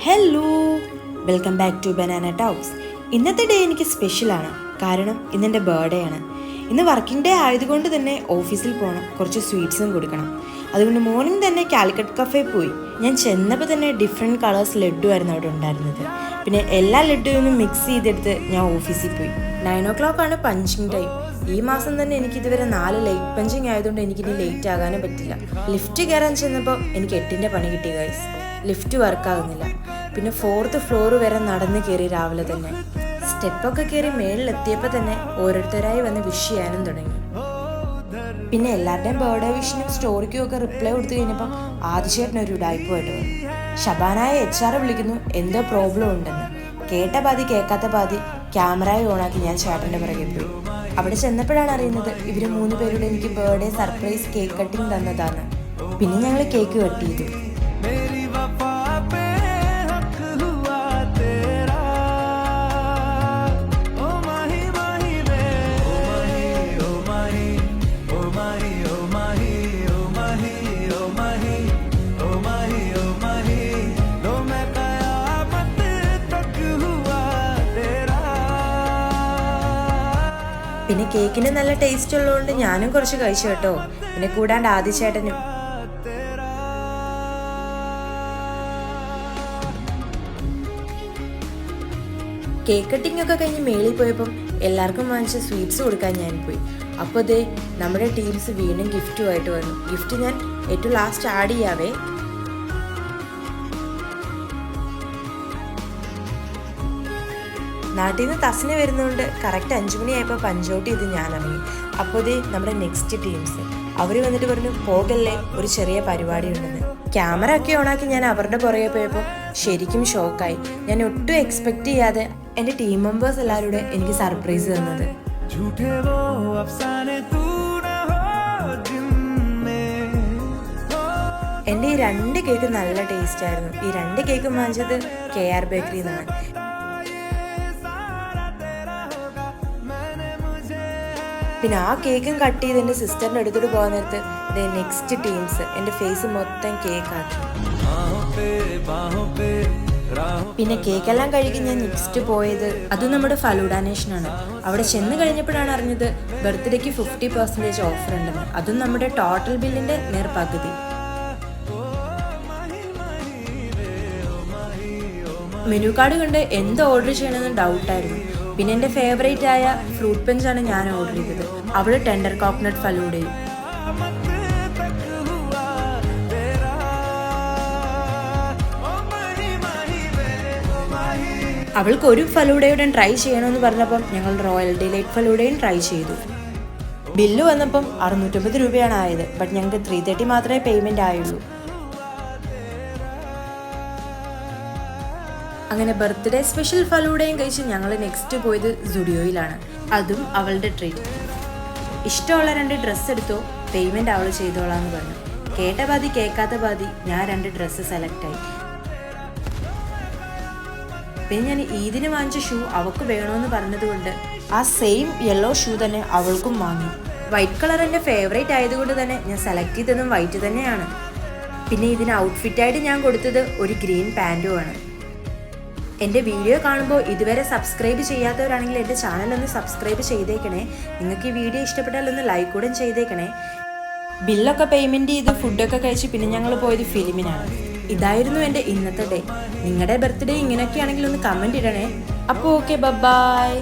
Hello, welcome back to banana talks. ഇന്നത്തെ day എനിക്ക് സ്പെഷ്യലാണ്. കാരണം ഇന്നെൻ്റെ ബർത്ത്ഡേ ആണ്. ഇന്ന് വർക്കിംഗ് ഡേ ആയതുകൊണ്ട് തന്നെ ഓഫീസിൽ പോകണം, കുറച്ച് സ്വീറ്റ്സും കൊടുക്കണം. അതുകൊണ്ട് മോർണിംഗ് തന്നെ കാലിക്കറ്റ് കഫേ പോയി. ഞാൻ ചെന്നപ്പോൾ തന്നെ ഡിഫറെൻറ്റ് കളേഴ്സ് ലഡ്ഡു ആയിരുന്നു അവിടെ ഉണ്ടായിരുന്നത്. പിന്നെ എല്ലാ ലഡ്ഡുവിനും മിക്സ് ചെയ്തെടുത്ത് ഞാൻ ഓഫീസിൽ പോയി. 9 o'clock ആണ് പഞ്ചിങ് ടൈം. ഈ മാസം തന്നെ എനിക്ക് ഇതുവരെ 4 ലൈറ്റ് പഞ്ചിങ് ആയതുകൊണ്ട് എനിക്കിനി ലേറ്റ് ആകാനും പറ്റില്ല. ലിഫ്റ്റ് കയറാൻ ചെന്നപ്പോൾ എനിക്ക് 8ന്റെ പണി കിട്ടി ഗൈസ്. ലിഫ്റ്റ് വർക്കാകുന്നില്ല. പിന്നെ 4th ഫ്ലോർ വരെ നടന്ന് കയറി രാവിലെ തന്നെ. സ്റ്റെപ്പൊക്കെ കയറി മേളിലെത്തിയപ്പോൾ തന്നെ ഓരോരുത്തരായി വന്ന് വിഷ് ചെയ്യാനും തുടങ്ങി. പിന്നെ എല്ലാവരുടെയും ബർത്ത്ഡേ വിഷിനും സ്റ്റോറിക്കും ഒക്കെ റിപ്ലൈ കൊടുത്തു കഴിഞ്ഞപ്പം ആദിശേട്ടനൊരു ഉടായ്പുമായിട്ട് വന്നു. ഷബാനായ HR വിളിക്കുന്നു, എന്തോ പ്രോബ്ലം ഉണ്ടെന്ന്. കേട്ട പാതി കേൾക്കാത്ത പാതി ക്യാമറയെ ഓണാക്കി ഞാൻ ചേട്ടൻ്റെ പുറകെ പോയി. അവിടെ ചെന്നപ്പോഴാണ് അറിയുന്നത് ഇവർ 3 പേരുടെ എനിക്ക് ബർത്ത്ഡേ സർപ്രൈസ് കേക്ക് കട്ടിങ് തന്നതാണ്. പിന്നെ ഞങ്ങൾ കേക്ക് കട്ട് ചെയ്തു. പിന്നെ കേക്കിന് നല്ല ടേസ്റ്റ് ഉള്ളതുകൊണ്ട് ഞാനും കുറച്ച് കഴിച്ചു കേട്ടോ. പിന്നെ കൂടാണ്ട് ആദിച്ചേട്ടനും. കേക്ക് കട്ടിംഗ് ഒക്കെ കഴിഞ്ഞ് മേളിൽ പോയപ്പം എല്ലാവർക്കും വാങ്ങിച്ച സ്വീറ്റ്സ് കൊടുക്കാൻ ഞാൻ പോയി. അപ്പോൾ ദേ നമ്മുടെ ടീംസ് വീണ്ടും ഗിഫ്റ്റുമായിട്ട് വന്നു. ഗിഫ്റ്റ് ഞാൻ ഏറ്റവും ലാസ്റ്റ് ആഡ് ചെയ്യാവേ. നാട്ടിൽ നിന്ന് തസ്ന വരുന്നതുകൊണ്ട് കറക്റ്റ് 5 മണിയായപ്പോൾ പഞ്ചൗട്ട് ചെയ്ത് ഞാൻ ഇറങ്ങി. അപ്പോൾ ദേ നമ്മുടെ നെക്സ്റ്റ് ടീംസ് അവർ വന്നിട്ട് പറഞ്ഞു, പോകല്ലേ, ഒരു ചെറിയ പരിപാടി ഉണ്ടെന്ന്. ക്യാമറ ഒക്കെ ഓണാക്കി ഞാൻ അവരുടെ പുറകെ പോയപ്പോൾ ശരിക്കും ഷോക്കായി. ഞാൻ ഒട്ടും എക്സ്പെക്ട് ചെയ്യാതെ എൻ്റെ ടീം മെമ്പേഴ്സ് എല്ലാവരുടെ എനിക്ക് സർപ്രൈസ് തന്നത്. എൻ്റെ ഈ 2 കേക്ക് നല്ല ടേസ്റ്റ് ആയിരുന്നു. ഈ 2 കേക്കും വാങ്ങിച്ചത് KR ബേക്കറിയിൽ നിന്നാണ്. പിന്നെ ആ കേക്കും കട്ട് ചെയ്ത് എൻ്റെ സിസ്റ്ററിൻ്റെ അടുത്തോട്ട് പോകാൻ നേരത്ത് നെക്സ്റ്റ് ടീംസ് എൻ്റെ ഫേസ് മൊത്തം കേക്കാക്കി. പിന്നെ കേക്കെല്ലാം കഴുകി ഞാൻ നെക്സ്റ്റ് പോയത് അതും നമ്മുടെ ഫലൂഡ നേഷനാണ്. അവിടെ ചെന്ന് കഴിഞ്ഞപ്പോഴാണ് അറിഞ്ഞത് ബർത്ത്ഡേക്ക് 50% ഓഫർ ഉണ്ടെന്ന്. അതും നമ്മുടെ ടോട്ടൽ ബില്ലിൻ്റെ നേർപകുതി. മെനു കാർഡ് കണ്ട് എന്ത് ഓർഡർ ചെയ്യണമെന്ന് ഡൗട്ടായിരുന്നു. പിന്നെ എൻ്റെ ഫേവറേറ്റ് ആയ ഫ്രൂട്ട് പഞ്ചാണ് ഞാൻ ഓർഡർ ചെയ്തത്. അവൾ ടെൻഡർ കോക്കനട്ട് ഫലൂഡയും. അവൾക്ക് ഒരു ഫലൂഡയുടെ ട്രൈ ചെയ്യണമെന്ന് പറഞ്ഞപ്പം ഞങ്ങൾ റോയൽ ഡിലൈറ്റ് ഫലൂഡയും ട്രൈ ചെയ്തു. ബില്ല് വന്നപ്പം 650 രൂപയാണ് ആയത്. ബട്ട് ഞങ്ങൾക്ക് 330 മാത്രമേ പേയ്മെൻ്റ് ആയുള്ളൂ. അങ്ങനെ ബർത്ത്ഡേ സ്പെഷ്യൽ ഫലൂഡയും കഴിച്ച് ഞങ്ങൾ നെക്സ്റ്റ് പോയത് സുഡിയോയിലാണ്. അതും അവളുടെ ട്രീറ്റ്. ഇഷ്ടമുള്ള 2 ഡ്രസ്സ് എടുത്തോ, പേയ്മെൻറ്റ് അവൾ ചെയ്തോളാന്ന് പറഞ്ഞു. കേട്ട പാതി കേൾക്കാത്ത പാതി ഞാൻ 2 ഡ്രസ്സ് സെലക്ട് ആയി. പിന്നെ ഞാൻ ഈദിന് വാങ്ങിച്ച ഷൂ അവൾക്ക് വേണമെന്ന് പറഞ്ഞതുകൊണ്ട് ആ സെയിം യെല്ലോ ഷൂ തന്നെ അവൾക്കും വാങ്ങി. വൈറ്റ് കളർ എൻ്റെ ഫേവറേറ്റ് ആയതുകൊണ്ട് തന്നെ ഞാൻ സെലക്ട് ചെയ്തതും വൈറ്റ് തന്നെയാണ്. പിന്നെ ഇതിന് ഔട്ട്ഫിറ്റായിട്ട് ഞാൻ കൊടുത്തത് ഒരു ഗ്രീൻ പാൻറ്റുമാണ്. എൻ്റെ വീഡിയോ കാണുമ്പോൾ ഇതുവരെ സബ്സ്ക്രൈബ് ചെയ്യാത്തവരാണെങ്കിൽ എൻ്റെ ചാനലൊന്ന് സബ്സ്ക്രൈബ് ചെയ്തേക്കണേ. നിങ്ങൾക്ക് ഈ വീഡിയോ ഇഷ്ടപ്പെട്ടാൽ ഒന്ന് ലൈക്ക് കൂടെ ചെയ്തേക്കണേ. ബില്ലൊക്കെ പേയ്മെൻറ്റ് ചെയ്ത് ഫുഡൊക്കെ കഴിച്ച് പിന്നെ ഞങ്ങൾ പോയത് ഫിലിമിനാണ്. ഇതായിരുന്നു എൻ്റെ ഇന്നത്തെ ഡേ. നിങ്ങളുടെ ബർത്ത്ഡേ ഇങ്ങനെയൊക്കെയാണെങ്കിൽ ഒന്ന് കമൻറ്റ് ഇടണേ. അപ്പോൾ ഓക്കെ, ബൈ.